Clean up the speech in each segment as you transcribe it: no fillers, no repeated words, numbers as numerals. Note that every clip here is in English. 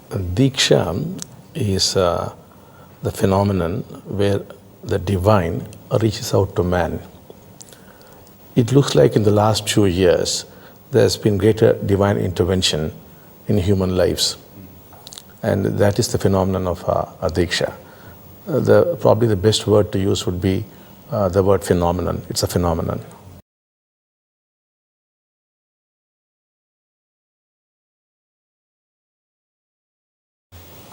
Deeksha is the phenomenon where the divine reaches out to man. It looks like in the last few years there has been greater divine intervention in human lives, and that is the phenomenon of Deeksha. Probably the best word to use would be the word phenomenon. It's a phenomenon.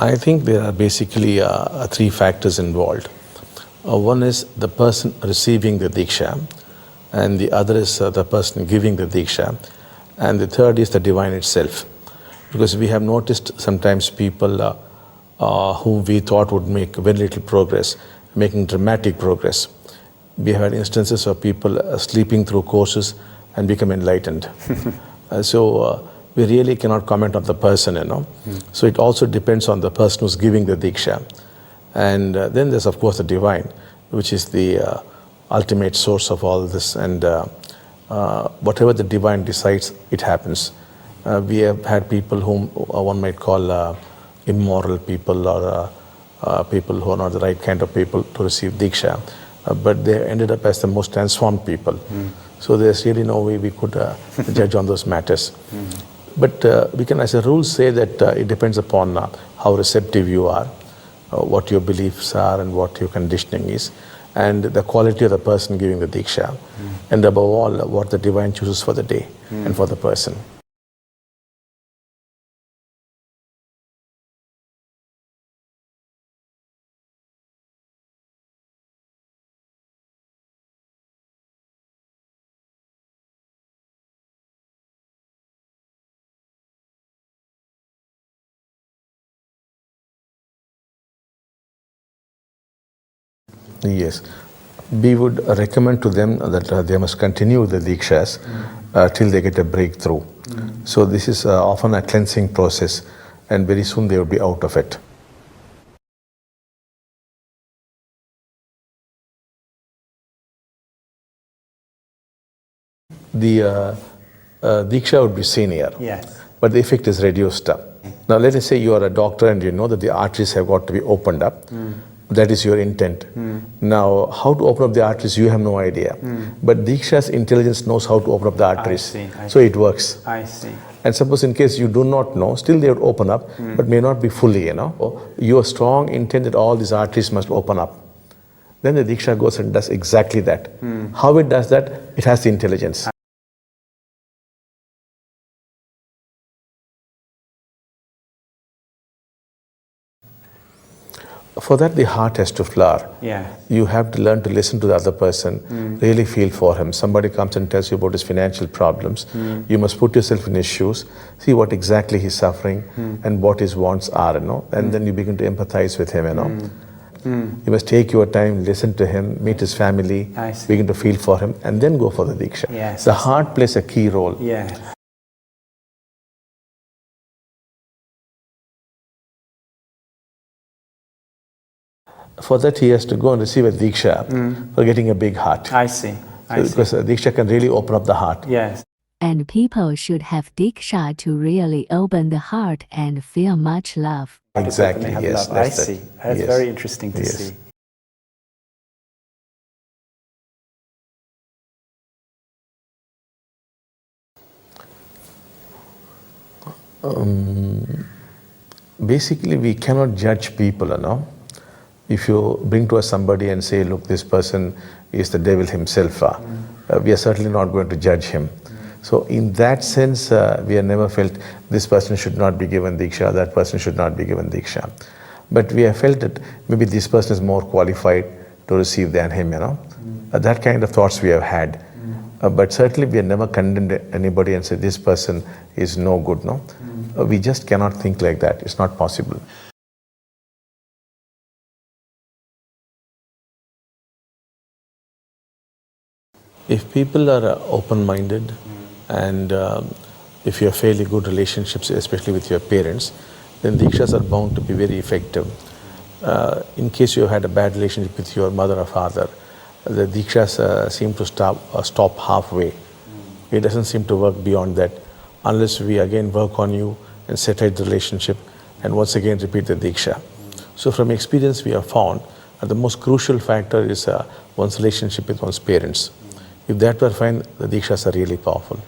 I think there are basically three factors involved. One is the person receiving the Deeksha, and the other is the person giving the Deeksha, and the third is the divine itself. Because we have noticed sometimes people whom we thought would make very little progress, making dramatic progress. We have had instances of people sleeping through courses and become enlightened. So we really cannot comment on the person, So it also depends on the person who's giving the Deeksha. And then there's of course the divine, which is the ultimate source of all this, and whatever the divine decides, it happens. We have had people whom one might call immoral people, or people who are not the right kind of people to receive Deeksha, but they ended up as the most transformed people. So there's really no way we could judge on those matters. But we can as a rule say that it depends upon how receptive you are, what your beliefs are and what your conditioning is, and the quality of the person giving the Deeksha, and above all what the divine chooses for the day and for the person. Yes, we would recommend to them that they must continue the Deekshas till they get a breakthrough. So this is often a cleansing process, and very soon they will be out of it. The Deeksha would be senior, Yes. but the effect is reduced. Now let us say you are a doctor and you know that the arteries have got to be opened up. That is your intent. Now, how to open up the arteries, you have no idea. But Deeksha's intelligence knows how to open up the arteries. So it works. I see. And suppose in case you do not know, still they would open up, but may not be fully, Your strong intent that all these arteries must open up. Then the Deeksha goes and does exactly that. How it does that? It has the intelligence. For that, the heart has to flower. Yeah. You have to learn to listen to the other person, really feel for him. Somebody comes and tells you about his financial problems. You must put yourself in his shoes, see what exactly he's suffering and what his wants are, and then you begin to empathize with him, You must take your time, listen to him, meet his family, begin to feel for him, and then go for the Deeksha. Yes. The heart plays a key role. Yeah. For that, he has to go and receive a Deeksha for getting a big heart. I see. Because a Deeksha can really open up the heart. Yes. And people should have Deeksha to really open the heart and feel much love. Exactly, They have yes. love. I That's see. that. That's Yes. very interesting to Yes. see. Basically, we cannot judge people, If you bring to us somebody and say, look, this person is the devil himself, we are certainly not going to judge him. So in that sense, we have never felt this person should not be given Deeksha, that person should not be given Deeksha. But we have felt that maybe this person is more qualified to receive than him, That kind of thoughts we have had. But certainly we have never condemned anybody and said this person is no good, We just cannot think like that. It's not possible. If people are open-minded and if you have fairly good relationships, especially with your parents, then Deekshas are bound to be very effective. In case you have had a bad relationship with your mother or father, the Deekshas seem to stop halfway. It doesn't seem to work beyond that unless we again work on you and set right the relationship and once again repeat the Deeksha. So from experience we have found that the most crucial factor is one's relationship with one's parents. If that were fine, the Deekshas are really powerful.